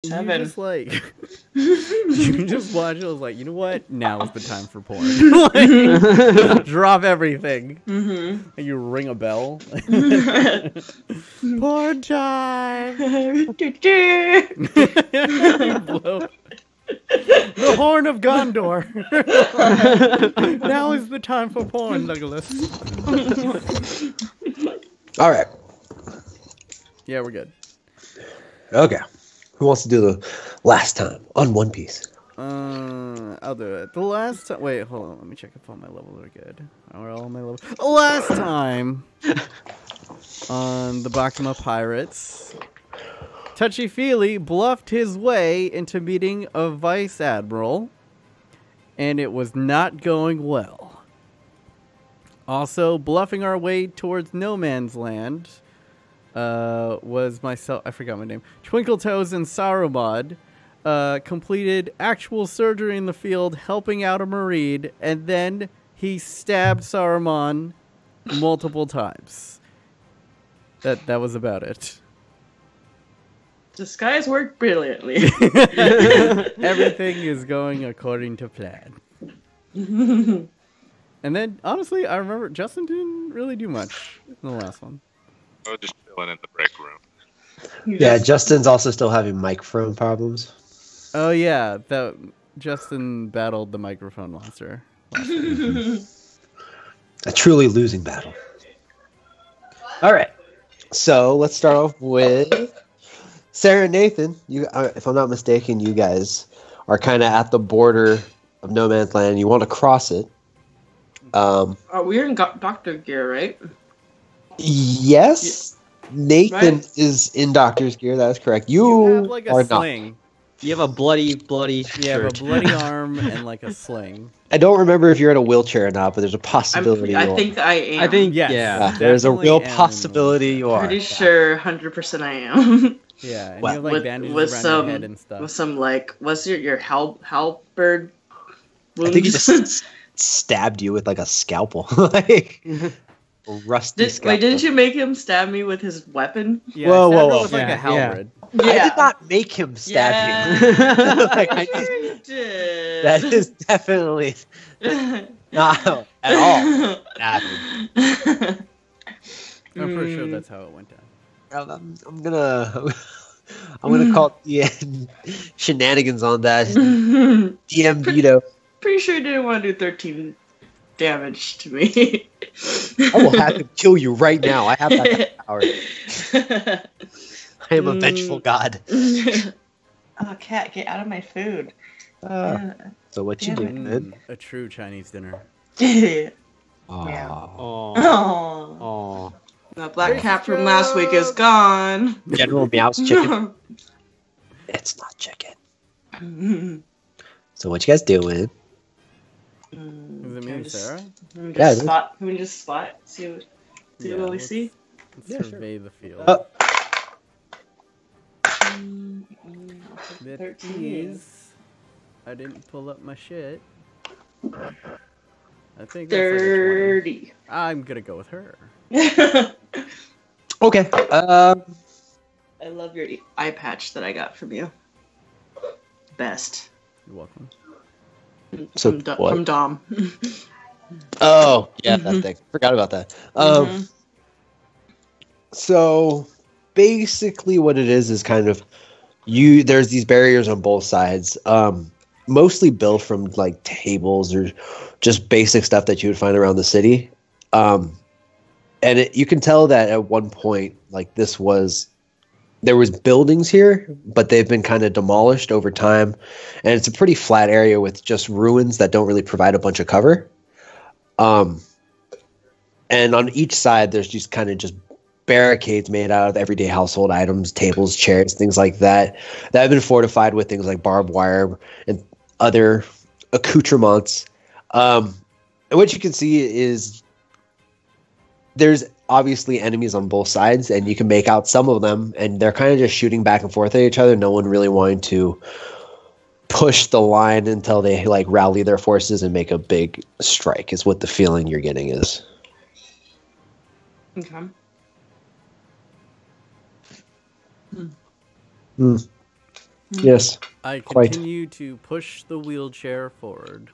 You 7. just like you just watch it. I was like, you know what? Now is the time for porn. Like, drop everything. Mm-hmm. And you ring a bell. Porn time. Blow. The horn of Gondor. Now is the time for porn, Douglas. All right. Yeah, we're good. Okay. Who wants to do the last time on One Piece? I'll do it. The last time. Wait, hold on. Let me check if all my levels are good. Are all my levels? The last time on the Bakama Pirates, Touchie Filli bluffed his way into meeting a vice admiral, and it was not going well. Also, bluffing our way towards no man's land was myself. I forgot my name. Twinkle Toes and Sarumon completed actual surgery in the field, helping out a marine, and then he stabbed Sarumon multiple times. That was about it. Disguise worked brilliantly. Everything is going according to plan. And then, honestly, I remember Justin didn't really do much in the last one. I was just chilling in the break room. Yeah, Justin's also still having microphone problems. Oh yeah, that Justin battled the microphone monster. A truly losing battle. All right. So let's start off with Sarah and Nathan. You, if I'm not mistaken, you guys are kind of at the border of no man's land. You want to cross it. We're in doctor gear, right? Yes. Nathan Right? is in doctor's gear. That is correct. You You have like a are sling. You have a bloody You have a shirt. bloody arm and like a sling. not. I don't remember if you're in a wheelchair or not, but there's a possibility. I you are. think I am. I think, Yes. yeah. There's a definitely real am in a possibility you are. Pretty sure 100% I am. Yeah, and Well, you have like with bandages with around some your head and stuff. with some like what's your halberd wounds? I think he just stabbed you with like a scalpel, like a rusty scalpel. Wait, didn't you make him stab me with his weapon? Yeah, Whoa, I stabbed whoa, her whoa. with like Yeah, a halberd. I did not make him stab you. Like, I just- You did. that is definitely not at all what happened. I'm pretty sure that's how it went down. I'm gonna call the shenanigans on that. DM veto. Pretty sure you didn't want to do 13 damage to me. I will have to kill you right now. I have that power. I am a vengeful god. Oh, cat, get out of my food. So what you Damn doing, man? A true Chinese dinner. Yeah. Aw. Oh. Oh. Oh. The black cat from last week is gone. General Meow's chicken. It's not chicken. So what you guys doing? Is it me and Sarah? Yeah, it is. Can we just spot? See what Yeah, we let's- see? Let's Yeah, sure. survey the field. Oh. The 13. keys. I didn't pull up my shit. I think that's like a 20. 30. I'm gonna go with her. Okay. I love your eye patch that I got from you. Best. You're welcome. So what? From Dom. Oh, yeah, that thing. Forgot about that. Mhm. So basically what it is kind of there's these barriers on both sides. Mostly built from like tables or just basic stuff that you would find around the city. And you can tell that at one point, like there was buildings here, but they've been kind of demolished over time. And it's a pretty flat area with just ruins that don't really provide a bunch of cover. And on each side, there's just kind of just barricades made out of everyday household items, tables, chairs, things like that have been fortified with things like barbed wire and other accoutrements. And what you can see is there's obviously enemies on both sides, and you can make out some of them, and they're kind of just shooting back and forth at each other. No one really wanting to push the line until they like rally their forces and make a big strike is what the feeling you're getting is. Okay. Yes. I Quite. continue to push the wheelchair forward.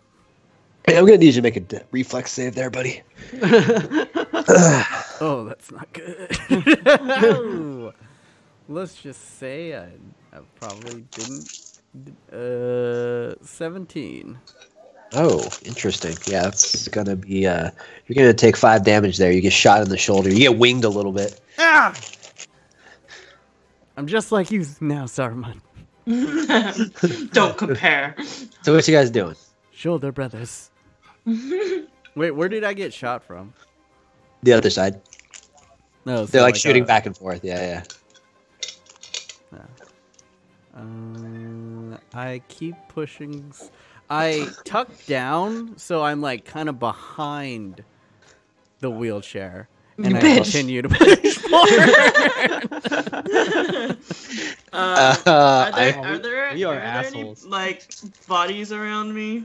Hey, I'm gonna need you to make a reflex save there, buddy. Oh, that's not good. Let's just say I probably didn't. 17. Oh, interesting. Yeah, that's gonna be. You're gonna take 5 damage there. You get shot in the shoulder. You get winged a little bit. Ah! I'm just like you now, Sarumon. Don't compare. So what you guys doing? Shoulder brothers. Wait, where did I get shot from? The other side. No, so They're like shooting back and forth. Yeah. I keep pushing. I tuck down, so I'm like kind of behind the wheelchair, and I continue to push forward. Are there we are any assholes. like bodies around me?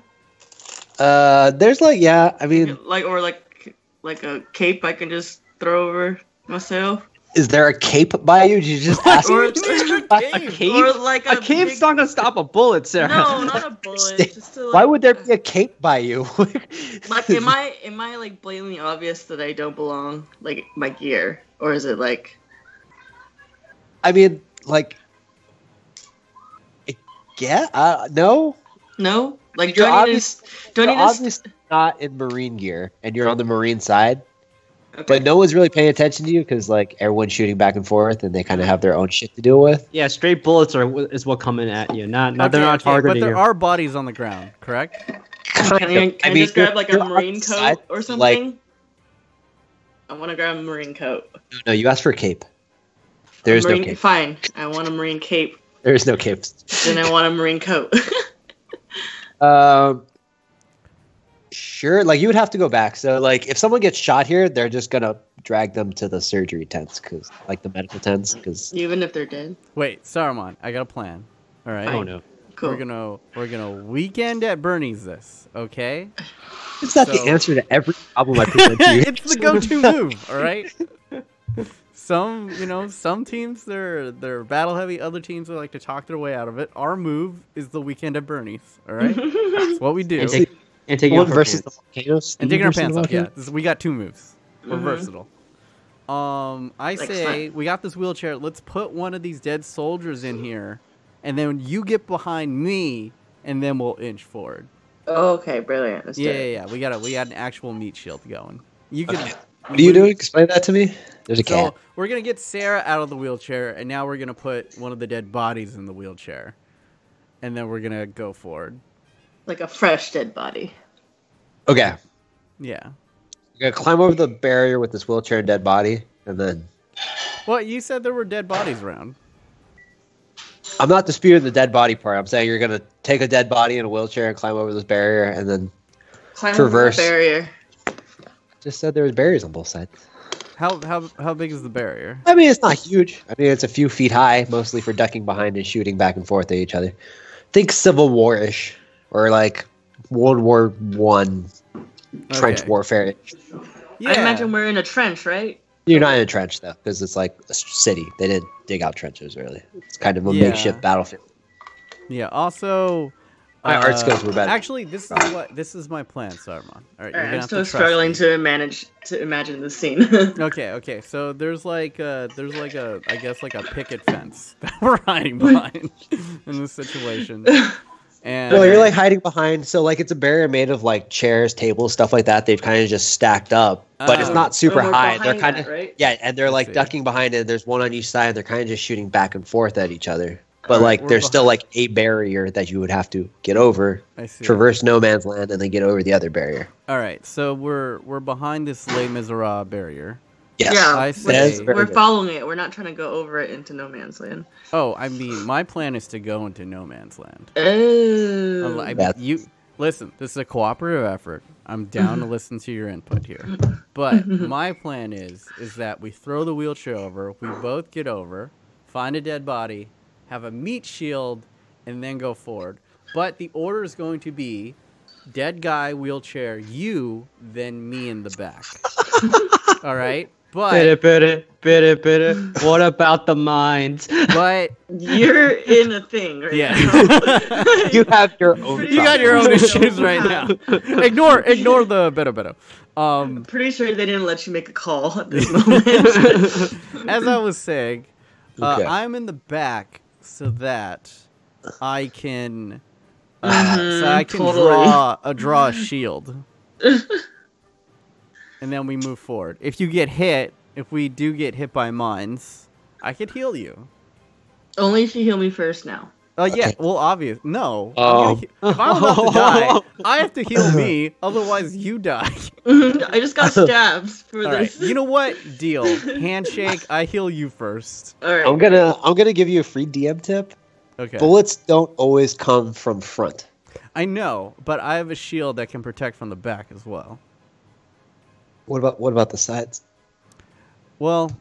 There's like I mean, Like a cape I can just throw over myself. is there a cape by you? Did you just ask? Or, A cape? or like A cape's not gonna stop a bullet, Sarah. No, not a bullet. Just to, like, Why would there be a cape by you? Like, am I like blatantly obvious that I don't belong, like my gear, or is it like? I mean, like, yeah, no. No, like You're do I need to? obviously not in marine gear, and you're on the marine side. Okay. But no one's really paying attention to you because like everyone's shooting back and forth, and they kind of have their own shit to deal with. Yeah, straight bullets is what coming at you. Not they're not but targeting there you. are bodies on the ground, correct? Can I just grab like a you're marine outside, coat or something? like- I want to grab a marine coat. No, you asked for a cape. There's no cape. Fine, I want a marine cape. There's no capes. Then I want a marine coat. Sure. Like you would have to go back. So like if someone gets shot here, they're just gonna drag them to the surgery tents, because like the medical tents, because Even if they're dead. Wait, Saruman, I got a plan. All right. Oh no. Cool. We're gonna weekend at Bernie's this, okay? it's not So- the answer to every problem I present to you. It's the go-to move, all right? Some teams they're battle heavy. Other teams they like to talk their way out of it. Our move is the weekend at Bernie's, all right? That's what we do. And taking One off versus our the pants. volcanoes. And taking our versus pants the off, yeah. volcanoes? We got 2 moves. We're Mhm. versatile. I Like say we got this wheelchair. Let's put one of these dead soldiers in here, and then you get behind me, and then we'll inch forward. Oh, okay, brilliant. Let's do Yeah, it. yeah, yeah. We got an actual meat shield going. You can. Okay. What are you doing? Explain that to me. There's a cat. So we're gonna get Sarah out of the wheelchair, and now we're gonna put one of the dead bodies in the wheelchair, and then we're gonna go forward. Like a fresh dead body. Okay. Yeah. You're gonna climb over the barrier with this wheelchair and dead body, and then Well, you said there were dead bodies around. I'm not disputing the dead body part. I'm saying you're gonna take a dead body in a wheelchair and climb over this barrier, and then Climb Traverse. over the barrier. just said there was barriers on both sides. How big is the barrier? I mean, it's not huge. I mean, it's a few feet high, mostly for ducking behind and shooting back and forth at each other. Think Civil War-ish, or like World War One trench Okay. warfare. Yeah. I imagine we're in a trench, right? You're not in a trench though, because it's like a city. They didn't dig out trenches really. It's kind of a Yeah. makeshift battlefield. Yeah. Also, My art skills were better. Actually, this is my plan, Saruman. All right, you're gonna I'm have still to trust struggling me. to imagine the scene. Okay. So there's like a I guess like a picket fence that we're hiding behind in this situation. And No, you're like hiding behind. So like it's a barrier made of like chairs, tables, stuff like that. They've kind of just stacked up, but it's Oh. not super And we're high. They're behind kind that, of right? yeah, and they're I like see. ducking behind it. There's one on each side. They're kind of just shooting back and forth at each other. But Alright, like we're there's still like a barrier that you would have to get over, I see. traverse no man's land, and then get over the other barrier. All right, so we're behind this Les Miserables barrier. Yes. Yeah, I we're, say- That is very we're good. following it. We're not trying to go over it into no man's land. Oh, I mean, my plan is to go into no man's land. Oh. I mean, That's- you listen. This is a cooperative effort. I'm down to listen to your input here. But my plan is that we throw the wheelchair over. We both get over, find a dead body, have a meat shield, and then go forward. But the order is going to be dead guy, wheelchair, you, then me in the back. All right. What about the mind? but You're in a thing right yeah. now. You have your own. You got your own problem. issues right now. Ignore the better. I'm pretty sure they didn't let you make a call at this moment. As I was saying, Okay. I'm in the back so that I can draw a shield, and then we move forward. If we do get hit by mines, I could heal you. Only if you heal me first now. Yeah, Okay. well, obvious. No. Oh. If I'm about to die, I have to heal me, otherwise you die. I just got stabbed for All right. this. You know what? Deal. Handshake. I heal you first. All right. I'm gonna give you a free DM tip. Okay. Bullets don't always come from front. I know, but I have a shield that can protect from the back as well. What about the sides? Well,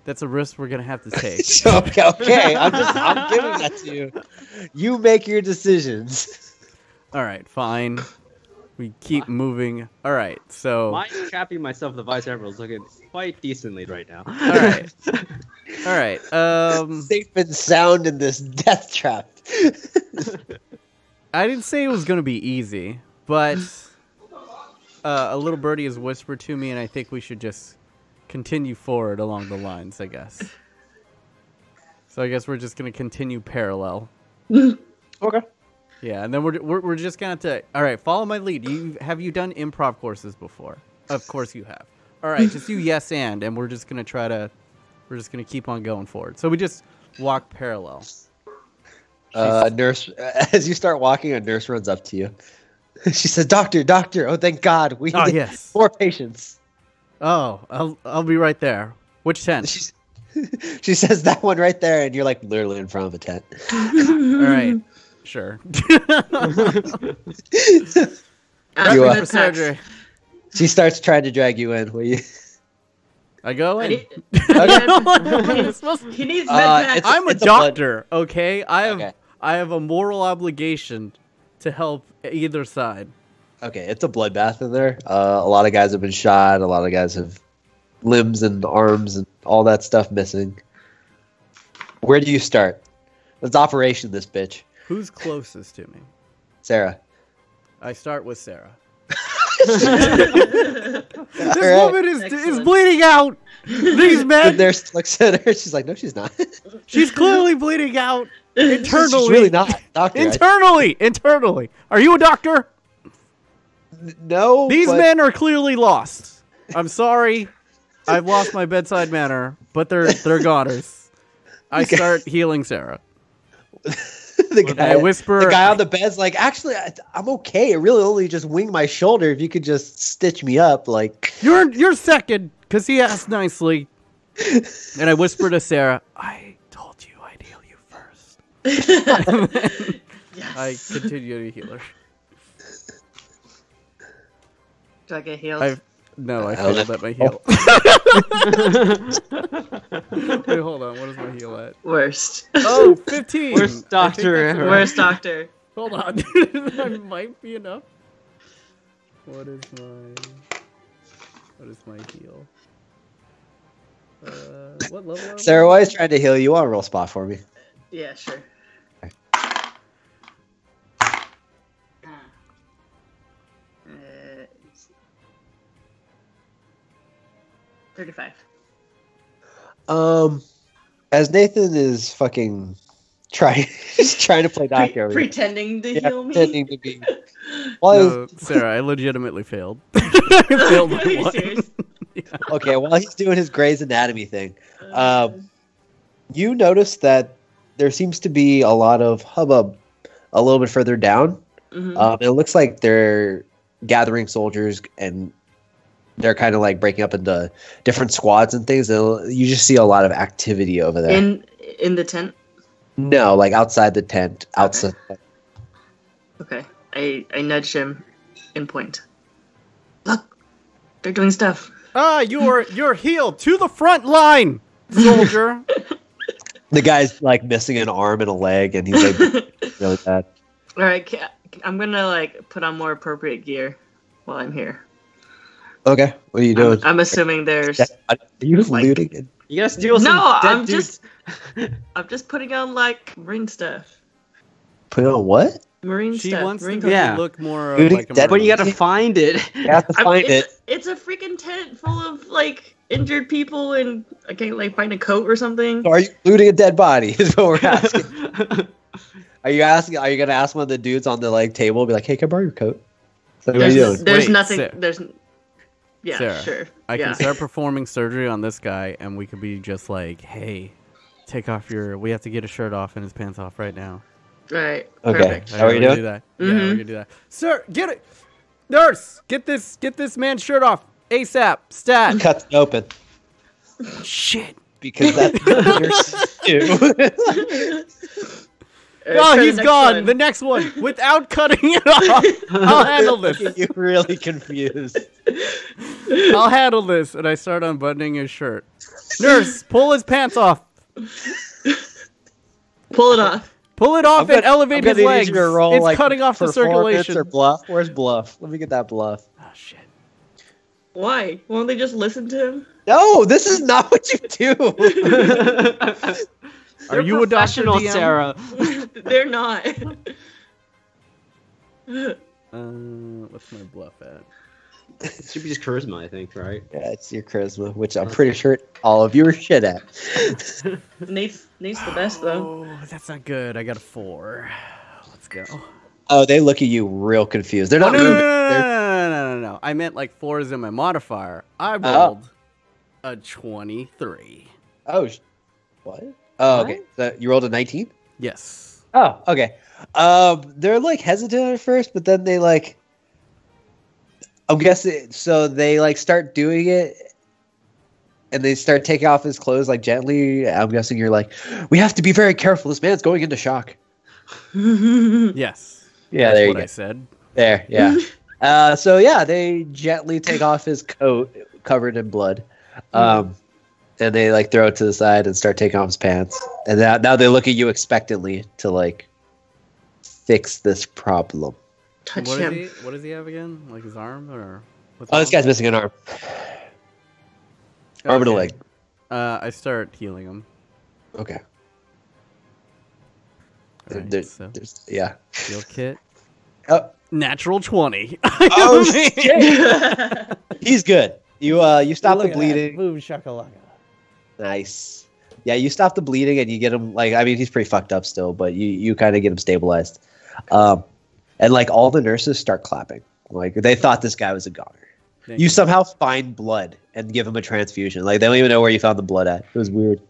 that's a risk we're gonna have to take. Okay. I'm giving that to you. You make your decisions. All right, fine. We keep moving. All right, so My trapping myself with the Vice Admiral is looking quite decently right now. all right. Safe and sound in this death trap. I didn't say it was gonna be easy, but a little birdie has whispered to me, and I think we should just continue forward along the lines, I guess. So I guess we're just gonna continue parallel. Okay. Yeah, and then we're just gonna have to. All right, follow my lead. Have you done improv courses before? Of course you have. All right, just do yes and we're just gonna keep on going forward. So we just walk parallel. A nurse, as you start walking, a nurse runs up to you. She says, "Doctor, oh, thank God, we Oh, need yes. more patients." Oh, I'll be right there. Which tent? She says that one right there, and you're like literally in front of a tent. All right, sure. After You, the For surgery. She starts trying to drag you in. Will you? I go I in. need- He needs med packs. I'm a It's a blood- doctor, okay? I Okay. have a moral obligation to help either side. Okay, it's a bloodbath in there. A lot of guys have been shot. A lot of guys have limbs and arms and all that stuff missing. Where do you start? Let's operation this bitch. Who's closest to me? Sarah. I start with Sarah. All This right. woman is Excellent. bleeding out. These The men. nurse looks at her. She's like, "No, she's not. She's clearly bleeding out internally. She's really not, doctor." Internally. Are you a doctor? No. These but- men are clearly lost. I'm sorry. I've lost my bedside manner, but they're goners. I start healing Sarah. the I whisper. The guy on the bed's like, "Actually, I'm okay. It really only just winged my shoulder. If you could just stitch me up, like." You're second, because he asked nicely. And I whisper to Sarah, I told you I'd heal you first. Yes. I continue to heal her. Do I get healed? I failed at my heal. Wait, hold on. What is my heal at? Worst. Oh, 15. Worst I think doctor that's ever. right. Worst doctor. Hold on. That might be enough. What is my heal? What level are we? Sarah, while he's trying to heal you, want to roll spot for me? Yeah, sure. Uh, 35. As Nathan is fucking trying to play doctor over here. Pretending to Yeah, heal me? pretending to be. While No, Sarah, I legitimately failed. I failed Are by you one. serious? okay, while he's doing his Grey's Anatomy thing, you notice that there seems to be a lot of hubbub a little bit further down. Mhm. It looks like they're gathering soldiers and they're kind of like breaking up into different squads and things. And you just see a lot of activity over there. In the tent? No, like outside the tent, outside. Okay. I nudge him and point. Look, they're doing stuff. Ah, you're healed to the front line, soldier. The guy's like missing an arm and a leg, and he's like really bad. All right, I'm gonna like put on more appropriate gear while I'm here. Okay, what are you doing? I'm assuming there's. Are you looting it? You gotta steal some No, dead I'm dudes. I'm just putting on like marine stuff. Put on what? Marine She stuff. wants marine to Yeah. look more Dude, like a that- But you marine. gotta find it. You have to find it. It's a freaking tent full of like injured people, and I can't like find a coat or something. So are you looting a dead body? Is what we're asking. Are you asking? Are you gonna ask one of the dudes on the like table? Be like, hey, can I borrow your coat? So what are you doing? There's Wait, nothing. Sarah. There's. Yeah, Sarah, sure. I yeah. can start performing surgery on this guy, and we could be just like, hey, take off your. We have to get his shirt off and his pants off right now. Right. Okay. Perfect. How are you we're gonna doing? do that. Yeah, Mhm. we're gonna do that. Sir, get it. Nurse, get this man's shirt off ASAP. Stat. Cuts it open Shit. because that's what nurses do. No, he's gone. The next one, without cutting it off. I'll handle this. You're really confused. I'll handle this. And I start unbuttoning his shirt. Nurse, pull his pants off. Pull it off. Pull it off and elevate his legs. It's like, cutting off the performance circulation. Or bluff. Where's bluff? Let me get that bluff. Oh shit. Why? Won't they just listen to him? No, this is not what you do. Are you a doctor, professional, DM? Sarah? They're not. What's my bluff at? It should be just charisma, I think, right? Yeah, it's your charisma, which I'm pretty sure all of you are shit at. Nate's the best though. Oh, that's not good. I got a 4. Let's go. Oh, they look at you real confused. They're Oh, not no, no, moving. no, They're- no, no, no, no, no. I meant like 4 is in my modifier. I rolled a 23. Oh, what? Oh, okay. So you rolled a 19? Yes. Oh, okay. They're like hesitant at first, but then they like. I'm guessing. So they like start doing it, and they start taking off his clothes like gently. I'm guessing you're like, we have to be very careful. This man's going into shock. Yes. Yeah, That's there you what go. I said. There, yeah. So yeah, they gently take off his coat covered in blood, and they like throw it to the side and start taking off his pants. And now they look at you expectantly to like fix this problem. Touch What, him. what does he have again? Like his arm or? What's Oh, this wrong? guy's missing an arm. Arm and a Okay. leg. I start healing him. Okay. Alright, There's yeah. heal kit. Oh, Natural 20. oh shit! He's good. You stop the Look at that. bleeding. Boom shakalaka. Nice. Yeah, you stop the bleeding and you get him like I mean he's pretty fucked up still, but you kind of get him stabilized. And like all the nurses start clapping. Like they thought this guy was a goner. Thank You somehow find blood and give him a transfusion. Like they don't even know where you found the blood at. It was weird.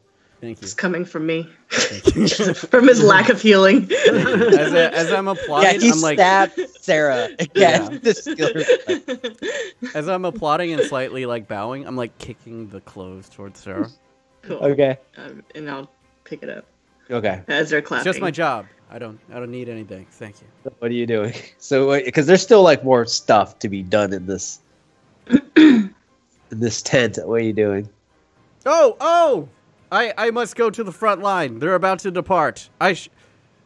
Thank you. It's coming from me. Thank you. From his lack of healing. As I'm Yeah, applauding, he I'm like, stabbed Sarah again. Yeah. This killer. as I'm applauding and slightly like bowing, I'm like kicking the clothes towards Sarah. Cool. Okay. And I'll pick it up Okay. as they're It's clapping. just my job. I don't need anything. Thank you. What are you doing? So, because there's still like more stuff to be done in this in this tent. What are you doing? Oh! I must go to the front line. They're about to depart.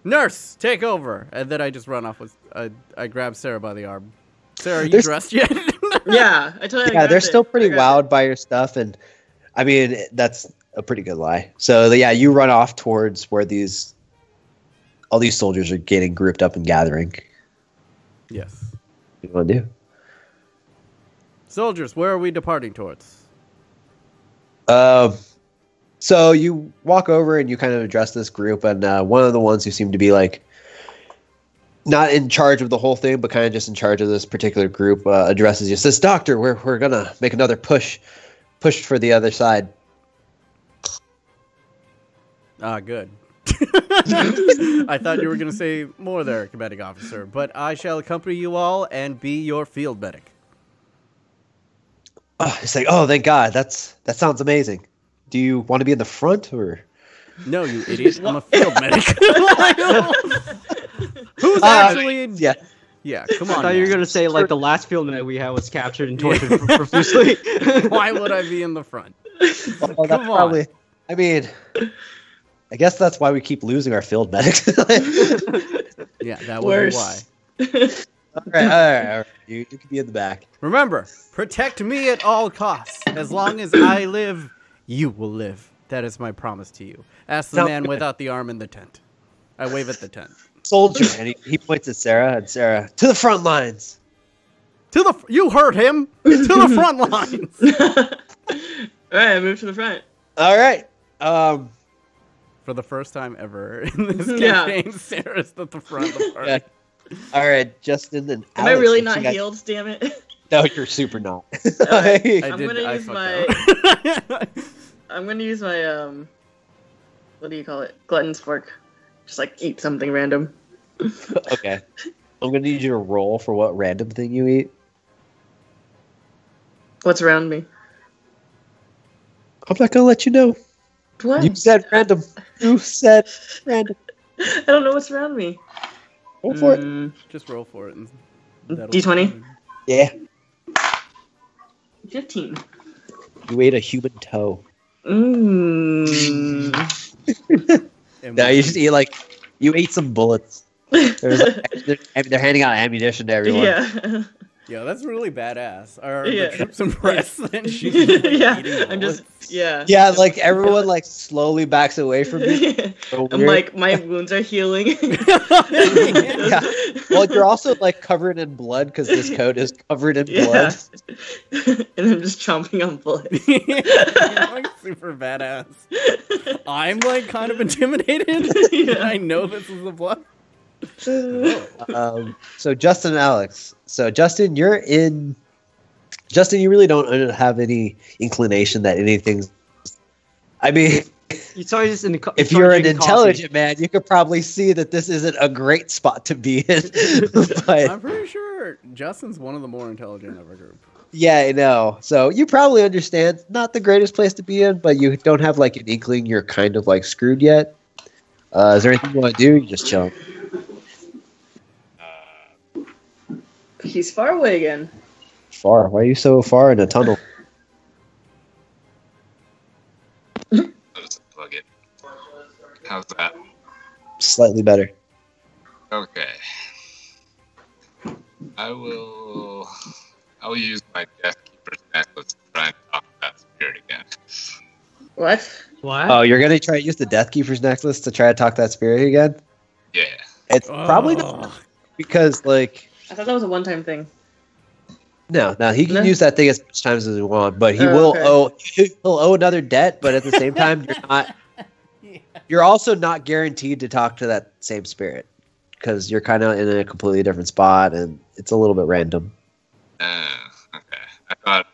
Nurse, take over. And then I just run off with. I grab Sarah by the arm. Sarah, are you There's- dressed yet? Yeah, I totally Yeah, grabbed they're it. still pretty I grabbed wowed by your stuff, and I mean that's a pretty good lie. So yeah, you run off towards where all these soldiers are getting grouped up and gathering. Yes. What do you want to do? Soldiers, where are we departing towards? So you walk over and you kind of address this group, and one of the ones who seem to be like not in charge of the whole thing, but kind of just in charge of this particular group, addresses you. Says, "Doctor, we're gonna make another push for the other side." Ah, good. I thought you were going to say more there, commanding officer, but I shall accompany you all and be your field medic. Oh, it's like, oh, thank God, that sounds amazing. Do you want to be in the front or? No, you idiot. I'm a field medic. Who's actually in... Yeah. Yeah, come I on. thought you were now. gonna say like the last field night we had was captured and tortured profusely. Why would I be in the front? Well, that's Come on. probably. I mean, I guess that's why we keep losing our field medics. Yeah, that would Worse. be why. All right. You can be in the back. Remember, protect me at all costs. As long as I live, you will live. That is my promise to you. Ask the Sounds man good. without the arm in the tent. I wave at the tent. Soldier, and he points at Sarah, and Sarah, to the front lines. You heard him. To the front lines. All right, I moved to the front. All right. For the first time ever in this Yeah. campaign, Sarah's at the front of the party. Yeah. All right, Justin and Am Alex, I really what not you got- healed? Damn it! No, you're super not. Alright. I I'm did. gonna I use fucked up. I'm gonna use my what do you call it? Glutton's fork. Just like eat something random. Okay. I'm gonna need you to roll for what random thing you eat. What's around me? I'm not gonna let you know. What? You said random. You said random. I don't know what's around me. Go for it. Mm, Just roll for it. And that'll D20? be fine. Yeah. 15. You ate a human toe. Mmm. And No, we- you just eat you ate some bullets. They're handing out ammunition to everyone. Yeah. Yo, that's really badass. Are Yeah. the troops impressed that she's Yeah. eating I'm just bullets? yeah. Yeah, everyone slowly backs away from you. So I'm weird. like my wounds are healing. Yeah. Well, you're also covered in blood because this coat is covered in blood. And I'm just chomping on blood. You're super badass. I'm kind of intimidated. Yeah. I know this is the bluff. So Justin and Alex. So Justin, you really don't have any inclination that anything's. I mean, It's always just in the if you're an intelligent man, you could probably see that this isn't a great spot to be in. But I'm pretty sure Justin's one of the more intelligent of our group. yeah, I know. So you probably understand. Not the greatest place to be in, but you don't have an inkling you're kind of screwed yet. Is there anything you want to do? You just chilling. He's far away again. Far? Why are you so far in a tunnel? I'll just plug it. How's that? Slightly better. Okay. I will use my Death Keeper's necklace to try and talk to that spirit again. What? What? Oh, you're gonna try to use the Death Keeper's necklace to try to talk that spirit again? Yeah. It's probably not because I thought that was a one-time thing. no, he can No? use that thing as much times as he wants, but he Oh, will okay. he'll owe another debt, but at the same time you're also not guaranteed to talk to that same spirit because you're kind of in a completely different spot and it's a little bit random. Okay. I thought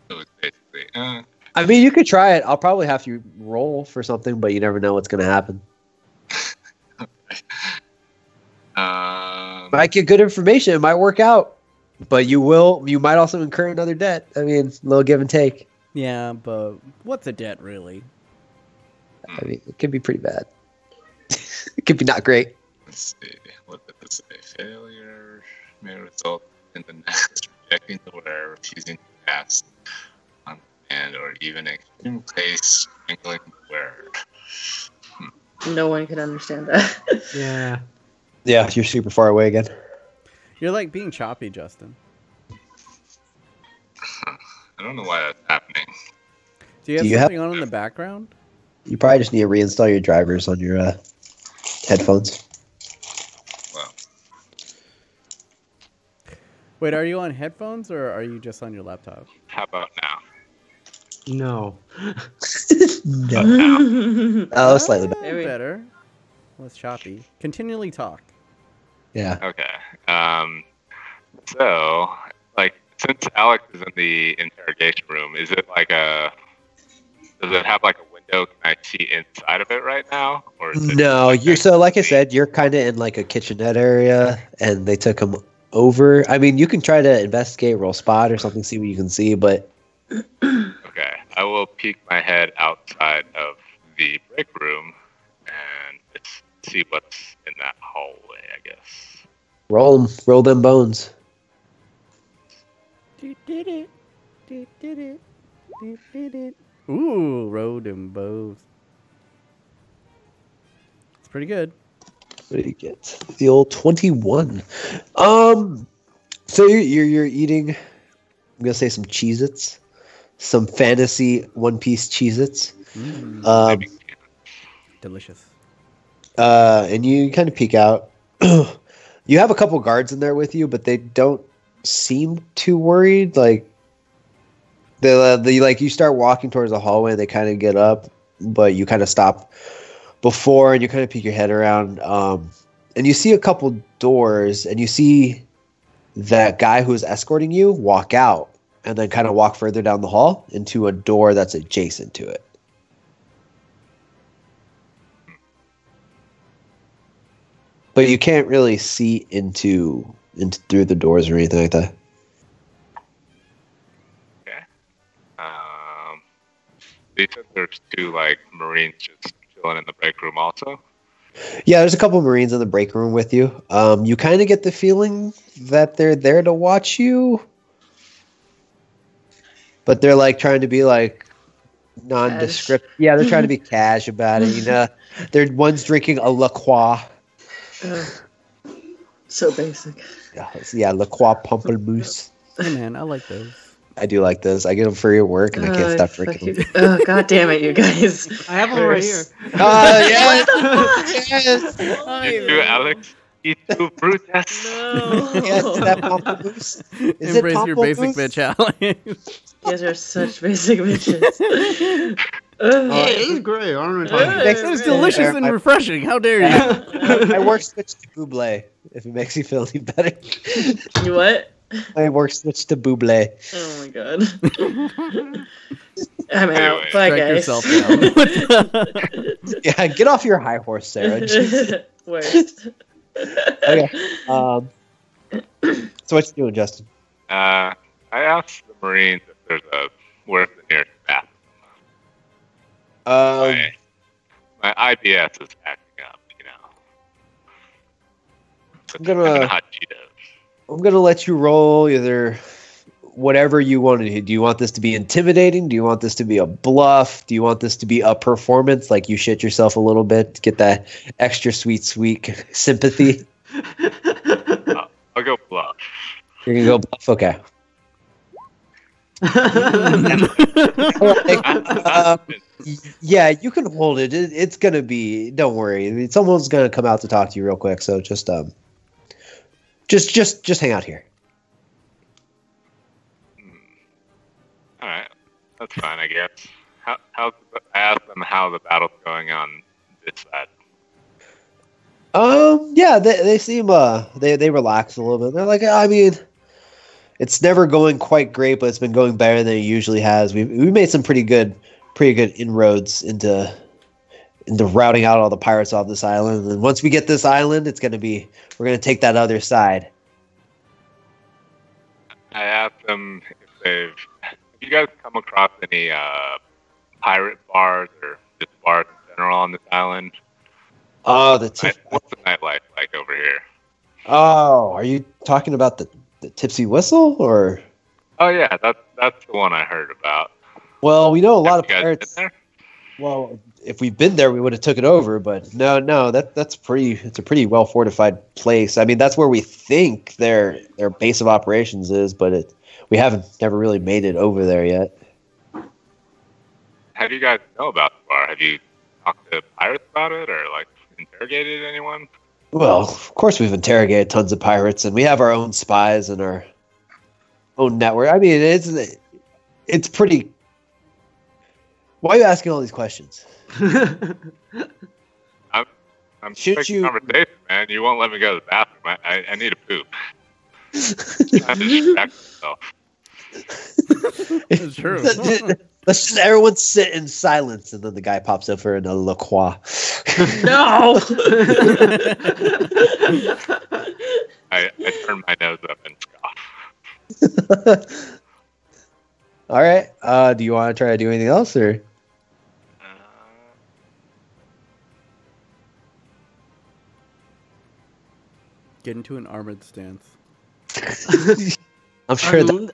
it was basically. I mean, you could try it. I'll probably have you roll for something, but you never know what's going to happen. Might get good information. It might work out, but you might also incur another debt. I mean, a little give and take. Yeah, but what's a debt really? I mean, it could be pretty bad. It could be not great. Let's see. What did this say? Failure may result in the next rejecting the wearer, refusing to cast on command, or even extreme case strangling the wearer. No one can understand that. Yeah. Yeah, you're super far away again. You're being choppy, Justin. I don't know why that's happening. Do you have Do you have- something on in the background? You probably just need to reinstall your drivers on your headphones. Well, Wait, are you on headphones or are you just on your laptop? how about now? No. No. Oh, slightly better. There we- Better. Less choppy. Continually talk. Yeah. Okay. So, since Alex is in the interrogation room, is it does it have a window? Can I see inside of it right now? Or is it No, like I said, you're kind of in a kitchenette area, and they took him over. I mean, you can try to investigate, roll spot or something, see what you can see, but Okay. I will peek my head outside of the break room and see what's in that hallway, I guess. roll them bones. Ooh, road and bows. It's pretty good. What do you get? The old 21. So you're eating. I'm gonna say some Cheez-Its, some fantasy One Piece Cheez-Its. Delicious. And you kind of peek out. You have a couple guards in there with you, but they don't seem too worried. Like they like you start walking towards the hallway, and they kind of get up, but you kind of stop before, and you kind of peek your head around, and you see a couple doors, and you see that guy who is escorting you walk out, and then kind of walk further down the hall into a door that's adjacent to it. But you can't really see into through the doors or anything like that. Okay. They said there's 2 like Marines just chilling in the break room also. Yeah, there's a couple Marines in the break room with you. You kind of get the feeling that they're there to watch you, but they're like trying to be like nondescript. Yeah, they're trying to be cash about it. You know, one's drinking a La Croix. So basic. Yeah, La Croix Pamplemousse. Hey man, I like those. I do like this. I get them for your work, and I can't stop drinking them. Oh, god damn it, you guys. I have one right here. Yes! You too, Alex. You too, Brutus. No. Yes, that Pamplemousse. Is Embrace it your basic Pamplemousse? bitch, Alex. You guys are such basic bitches. Hey, it was great. I don't know what you're talking about. It was delicious and refreshing. How dare you? My work switched to Buble, if it makes you feel any better. You what? My work switched to Buble. Oh my god. I'm out. Anyway, Bye, Strike guys. yourself down. Yeah, get off your high horse, Sarah. Jeez. Worst. Okay. So what you doing, Justin? I asked the Marines if there's where's the nearest bathroom. My IBS is acting up, you know. I'm Hot Cheetos. gonna let you roll either whatever you want to do. Do you want this to be intimidating? Do you want this to be a bluff? Do you want this to be a performance, like you shit yourself a little bit to get that extra sweet sympathy? I'll go bluff. You're gonna go bluff? Okay. Yeah, you can hold it. It's gonna be. Don't worry. Someone's gonna come out to talk to you real quick. So just hang out here. All right, that's fine, I guess. I asked them how the battle's going on this side. Yeah, they seem they relax a little bit. They're like, I mean, it's never going quite great, but it's been going better than it usually has. We made some pretty good inroads into routing out all the pirates off this island. And once we get this island, we're gonna take that other side. I asked them if you guys come across any pirate bars or just bars in general on this island. Oh, What's the nightlife like over here? Oh, are you talking about the Tipsy Whistle or? Oh yeah, that's the one I heard about. Well, we know a lot of Have you guys pirates. been there? Well, if we've been there, we would have took it over. But no, it's a pretty well fortified place. I mean, that's where we think their base of operations is, but we haven't never really made it over there yet. How do you guys know about the bar? Have you talked to pirates about it or like interrogated anyone? Well, of course we've interrogated tons of pirates, and we have our own spies and our own network. I mean, it's pretty. Why are you asking all these questions? I'm Should you- conversation, man. You won't let me go to the bathroom. I need a poop. I'm trying to distract myself. It's true. Let's just everyone sit in silence, and then the guy pops up for a La Croix. No! I turn my nose up and scoff. All right. Do you want to try to do anything else, or? Get into an armored stance. I'm sure that.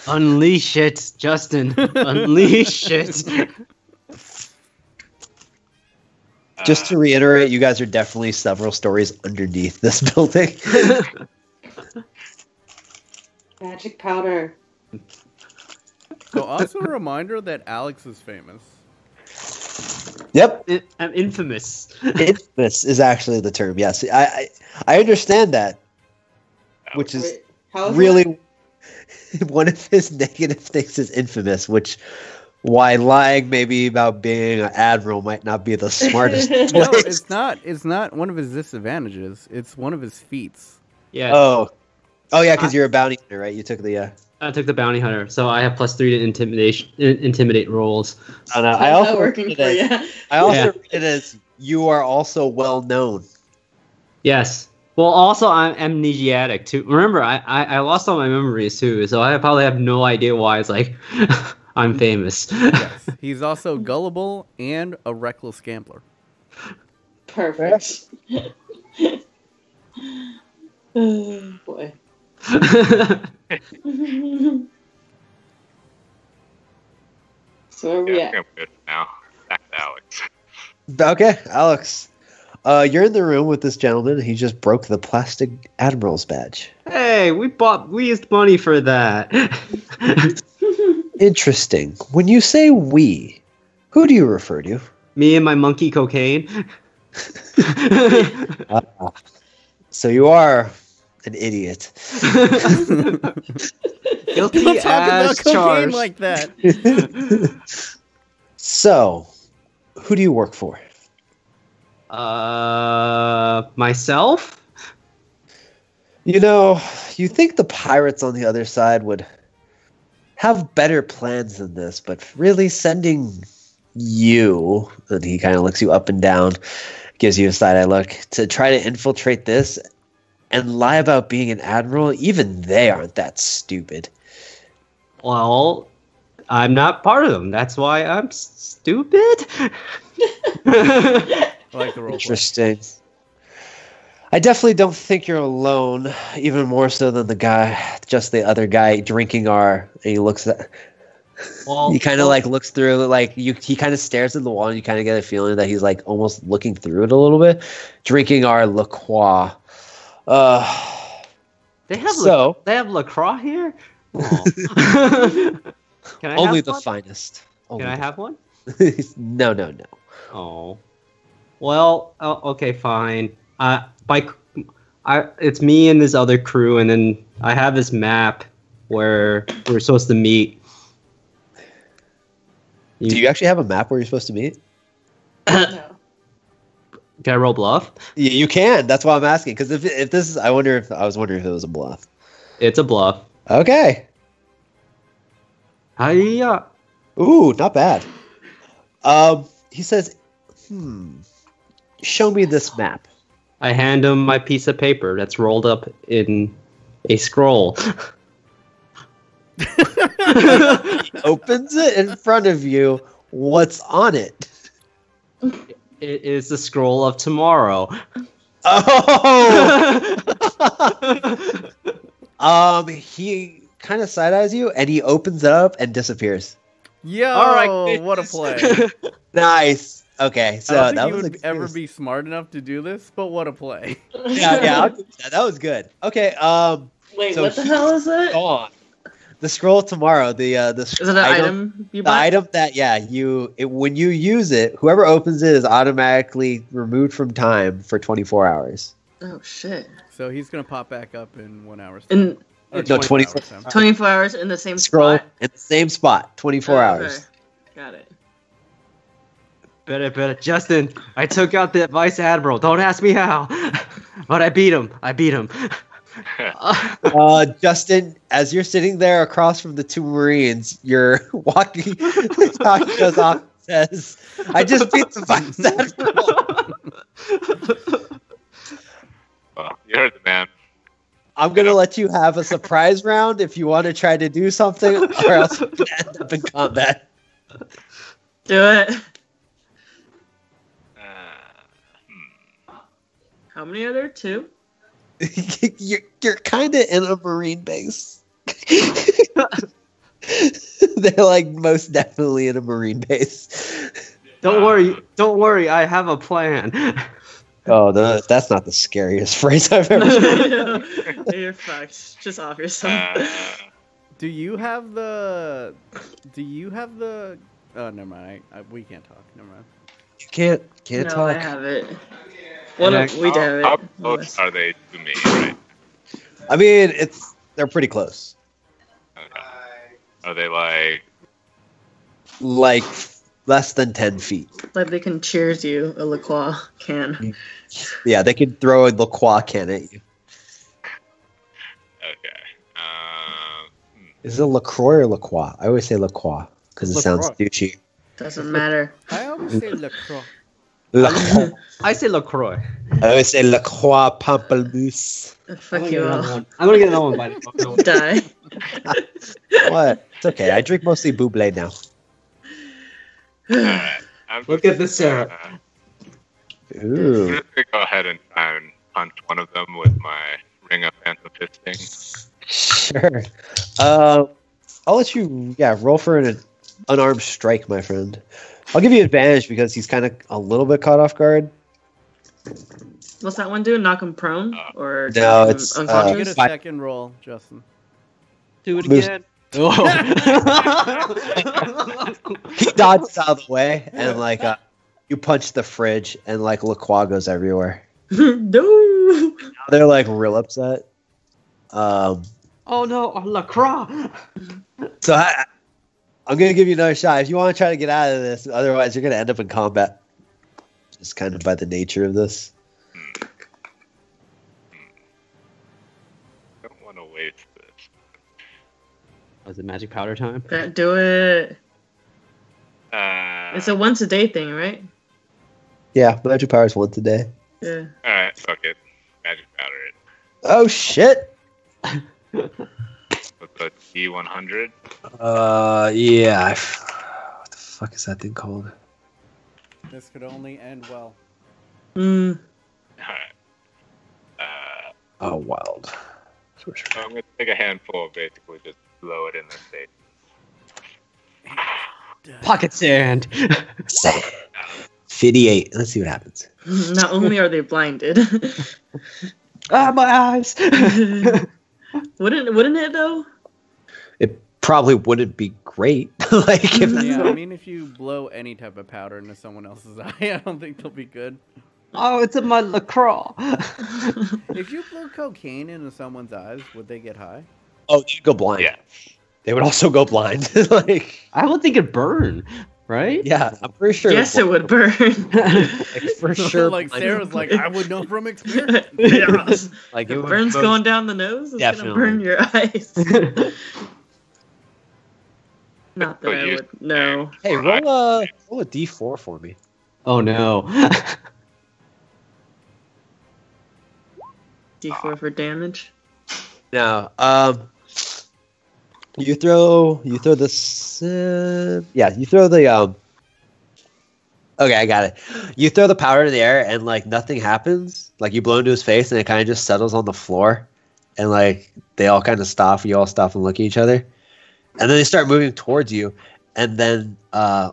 Unleash it, Justin. Unleash it. Just to reiterate, you guys are definitely several stories underneath this building. Magic powder. So also a reminder that Alex is famous. Yep. I'm infamous. Infamous is actually the term. Yes, I understand that, which is Wait, how is really one of his negative things is infamous, which why lying maybe about being an admiral might not be the smartest. No, place. it's not. It's not one of his disadvantages. It's one of his feats. Yeah. Oh yeah, because you're a bounty hunter, right? You took the. I took the bounty hunter, so I have +3 to intimidate rolls. Oh, no, I How's also that working for you? I also Yeah. read it as you are also well known. Yes. Well, also I'm amnesiac too. Remember, I lost all my memories too, so I probably have no idea why it's like I'm famous. Yes. He's also gullible and a reckless gambler. Perfect. Oh, boy. So where are we Yeah, I at? think I'm good now. Back to Alex. Okay, Alex. You're in the room with this gentleman. He just broke the plastic admiral's badge. Hey, we used money for that. Interesting. When you say we, who do you refer to? Me and my monkey cocaine. So you are an idiot. Guilty Don't talk about as cocaine charged. like that. So, who do you work for? Myself? You know, you think the pirates on the other side would have better plans than this, but really sending you, and he kind of looks you up and down, gives you a side-eye look, to try to infiltrate this and lie about being an admiral, even they aren't that stupid. Well, I'm not part of them. That's why I'm stupid. I like the role play. Interesting. I definitely don't think you're alone, even more so than the guy, just the other guy drinking our, and he looks at, he kind of like looks through, like he kind of stares at the wall and you kind of get a feeling that he's like almost looking through it a little bit, drinking our La Croix. They have So- they have LaCroix here. Oh. Can I Only have the one? finest. Can I have one? No. Oh, well, okay, fine. It's me and this other crew, and then I have this map where we're supposed to meet. Do you actually have a map where you're supposed to meet? No. Can I roll bluff? Yeah, you can. That's why I'm asking. Because if this is, I was wondering if it was a bluff. It's a bluff. Okay. Hiya. Ooh, not bad. He says, show me this map. I hand him my piece of paper that's rolled up in a scroll. Opens it in front of you. What's on it? It is the scroll of tomorrow. Oh! He kind of side-eyes you, and he opens it up and disappears. Yo, All right, what a play. Nice. Okay, so I don't that think was you would ever be smart enough to do this, but what a play. yeah. I'll give you that. That was good. Okay. Wait, So what the hell is it? Gone. The scroll tomorrow. The Is it an item you The buy? item that when you use it, whoever opens it is automatically removed from time for 24 hours. Oh shit! So he's gonna pop back up in 1 hour. In Or No, 24 24 hours, Sam. 24 hours in the same Scroll spot. in the same spot, 24 Oh, hours. okay. Got it. Better. Justin, I took out the Vice Admiral. Don't ask me how. But I beat him. Justin, as you're sitting there across from the two Marines, you're walking. Talk goes off and says, "I just beat the Vice Admiral." Well, you heard the man. I'm gonna let you have a surprise round if you want to try to do something, or else you're gonna end up in combat. Do it. How many are there? 2? you're kind of in a Marine base. They're like most definitely in a Marine base. Don't worry. I have a plan. Oh, that's not the scariest phrase I've ever heard. You're fucked. Just off yourself. Do you have the? Oh, never mind. We can't talk. Never mind. You can't no, talk. I have it. Well, no, we have it. How close are they to me? Right. I mean, they're pretty close. Okay. Are they like? Like less than 10 feet. Like they can cheers you a La Croix can. Yeah, they can throw a La Croix can at you. Okay. Is it LaCroix or LaCroix? I always say LaCroix because it sounds douchey. Doesn't matter. I always say LaCroix. LaCroix. I say LaCroix. I always say LaCroix Pamplemousse. Fuck you all. I'm gonna get another one by the Die. What? It's okay. I drink mostly Buble now. Alright. Look at this, Sarah. I'm Ooh. just gonna go ahead and try and punch one of them with my ring of phantom fisting. Sure. I'll let you, roll for an unarmed strike, my friend. I'll give you advantage because he's kind of a little bit caught off guard. What's that one do? Knock him prone? Or No, knock him it's, You unconscious? get a second roll, Justin. Do it Moose. again. He dodges out of the way and you punch the fridge and La Croix goes everywhere. No. They're real upset. Oh no, LaCroix. So I'm gonna give you another shot if you want to try to get out of this. Otherwise, you're gonna end up in combat. Just kind of by the nature of this. Don't want to waste this. Was it magic powder time? Do it. Uh, It's a once a day thing, right? Yeah, magic powers once a day. Yeah. Alright, fuck it. Magic powder it. Oh shit! With the T100. Yeah. What the fuck is that thing called? This could only end well. Mm. Alright. Oh, wild. So I'm going to take a handful and basically just blow it in their face. Pocket sand. 58. Let's see what happens. Not only are they blinded. My eyes. Wouldn't it though? It probably wouldn't be great. Yeah, I mean, if you blow any type of powder into someone else's eye, I don't think they'll be good. Oh, it's in my LaCroix. If you blow cocaine into someone's eyes, would they get high? Oh, they'd go blind. Yeah. They would also go blind. I would think it'd burn, right? Yeah, I'm pretty sure. Yes, it would burn. For sure. Sarah's like, I would know from experience. Yes. It The would burn's most- going down the nose. It's Definitely. gonna burn your eyes. Not that But I you- would. No. Hey, roll a d4 for me. Oh no. D4 for damage. Now, you throw this. You throw the. Okay, I got it. You throw the powder in the air and nothing happens. You blow into his face and it kind of just settles on the floor, and they all kind of stop. You all stop and look at each other, and then they start moving towards you, and then the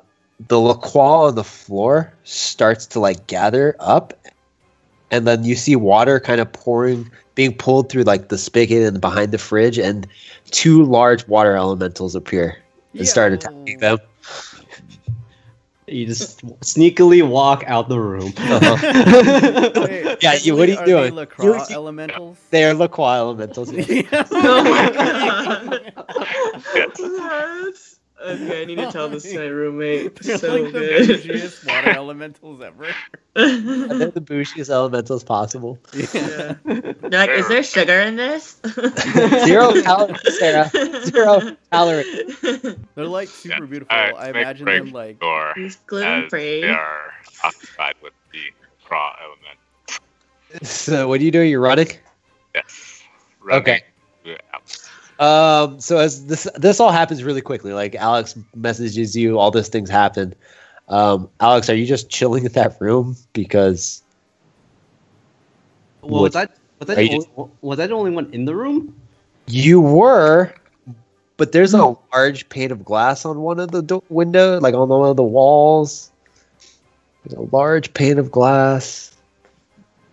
La Croix on the floor starts to gather up. And then you see water kind of being pulled through the spigot and behind the fridge, and two large water elementals appear and start attacking them. You just sneakily walk out the room. Wait, Yeah, what are you doing? They LaCroix elementals? They are La Croix elementals. Oh my god. Okay, I need to tell this to my roommate. They're So the good. bougiest water elementals ever. They're the bougiest elementals possible. Yeah. You're like, is there sugar in this? 0 calories, Sarah. 0 calories. They're super beautiful. Alright, I make imagine break them door He's gluten as free. they are occupied with the craw element. So what are you doing? You're running? Yes. Running Okay. out. So as this all happens really quickly, Alex messages you, all these things happen. Alex, are you just chilling in that room because? Well, was that Are you the only one in the room? You were, but there's a large pane of glass on one of the window, on one of the walls. There's a large pane of glass.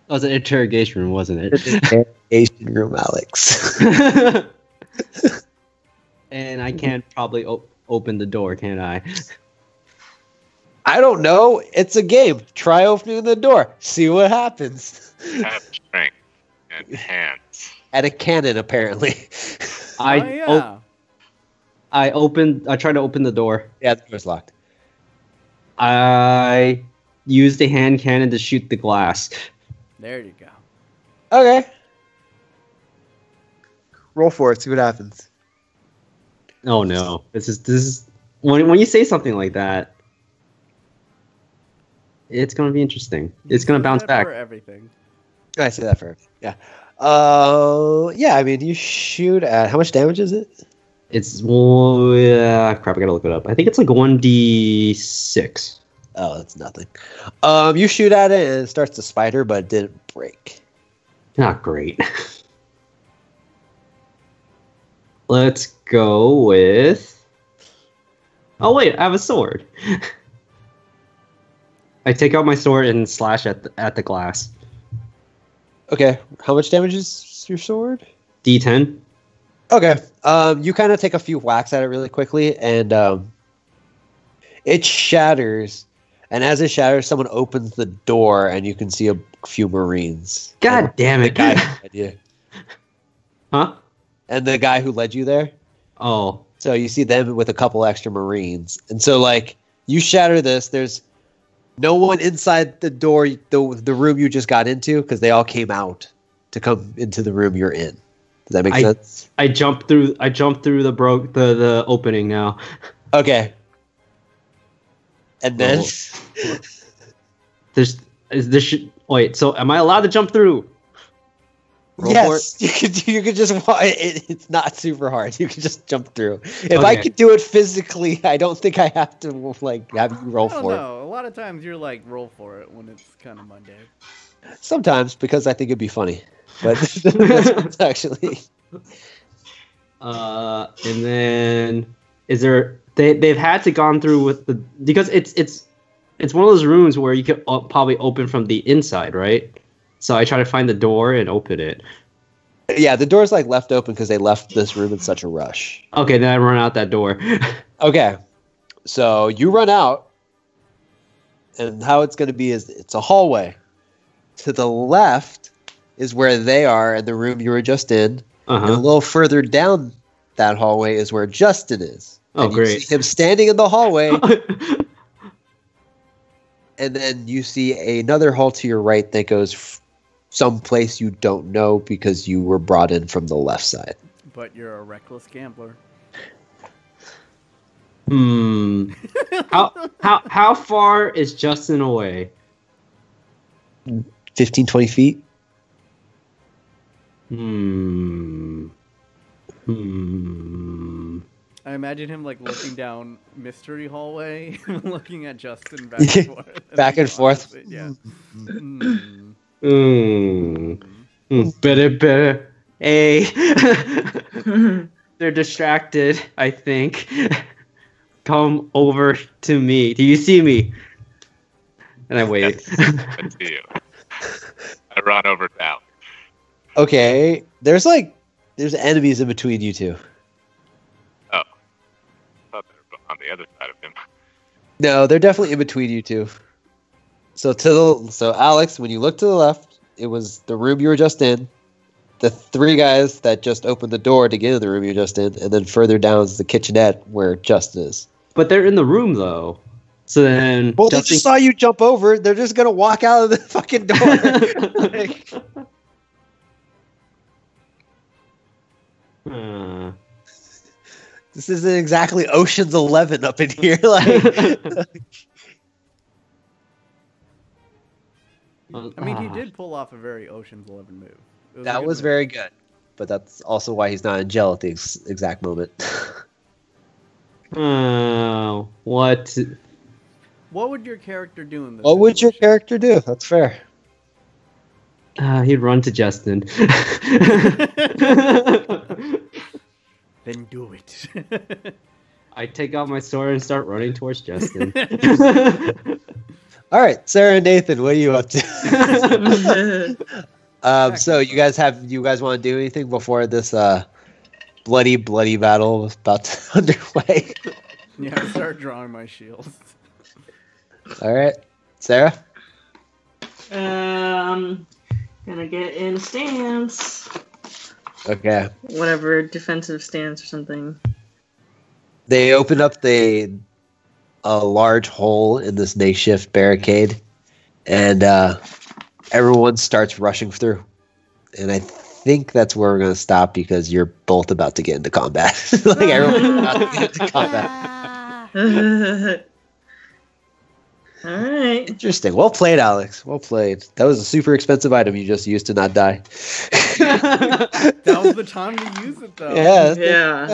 That was an interrogation room, wasn't it? Interrogation room, Alex. And I can't probably open the door, can I? I don't know. It's a game. Try opening the door. See what happens. Have strength and hands. At a cannon, apparently. I yeah. I tried to open the door. Yeah, the door's locked. I used a hand cannon to shoot the glass. There you go. Okay. Roll for it. See what happens. Oh no! This is when you say something like that, it's gonna be interesting. It's gonna bounce back. For everything. I say that for everything. Yeah. Yeah. I mean, you shoot at how much damage is it? It's crap. I gotta look it up. I think it's like 1d6. Oh, that's nothing. You shoot at it and it starts to spider, but it didn't break. Not great. Let's go with. Oh wait, I have a sword. I take out my sword and slash at the glass. Okay. How much damage is your sword? D10. Okay. You kind of take a few whacks at it really quickly, and it shatters. And as it shatters, someone opens the door, and you can see a few Marines. God damn it! The guy who led you. Huh? And the guy who led you there. Oh. So you see them with a couple extra Marines, and so like you shatter this. There's no one inside the door, the room you just got into, because they all came out to come into the room you're in. Does that make sense? I jumped through the opening now. Okay. And then wait, so am I allowed to jump through? Roll yes, you could just it's not super hard. You can just jump through. If Okay. I could do it physically, I don't think I have to like have you roll for it. No, a lot of times you're like roll for it when it's kind of mundane. Sometimes because I think it'd be funny. But that's actually and then is there they've had to gone through with the because it's one of those rooms where you could probably open from the inside, right? So I try to find the door and open it. Yeah, the door's like left open because they left this room in such a rush. Okay, then I run out that door. Okay, so you run out, and how it's going to be is it's a hallway. To the left is where they are in the room you were just in. And a little further down that hallway is where Justin is. Oh, and great. You see him standing in the hallway. And then you see another hall to your right that goes someplace you don't know because you were brought in from the left side. But you're a reckless gambler. How far is Justin away? 15, 20 feet. I imagine him like looking down mystery hallway, looking at Justin back and forth. Back and forth. Yeah. Better. Hey. They're distracted, I think. Come over to me. Do you see me? And I wait. I see you. I run over to Alex. Okay, there's enemies in between you two. Oh. I thought they were on the other side of him. No, they're definitely in between you two. So Alex, when you look to the left, it was the room you were just in. The three guys that just opened the door to get into the room you're just in, and then further down is the kitchenette where Justin is. But they're in the room though. So then Well, they just saw you jump over. They're just gonna walk out of the fucking door. Like, this isn't exactly Ocean's 11 up in here. Like, I mean, he did pull off a very Ocean's 11 move. that was very good, but that's also why he's not in jail at the exact moment. What? What would your character do in this? What would your character do? That's fair. He'd run to Justin. Then do it. I take out my sword and start running towards Justin. All right, Sarah and Nathan, what are you up to? So you guys want to do anything before this bloody battle is about to underway? Yeah, I start drawing my shields. All right, Sarah. Gonna get in stance. Okay. Whatever, defensive stance or something. They open up a large hole in this makeshift barricade, and everyone starts rushing through. And I think that's where we're going to stop because you're both about to get into combat. Like everyone's about to get into combat. All right. Interesting. Well played, Alex. Well played. That was a super expensive item you just used to not die. That was the time to use it, though. Yeah. Yeah.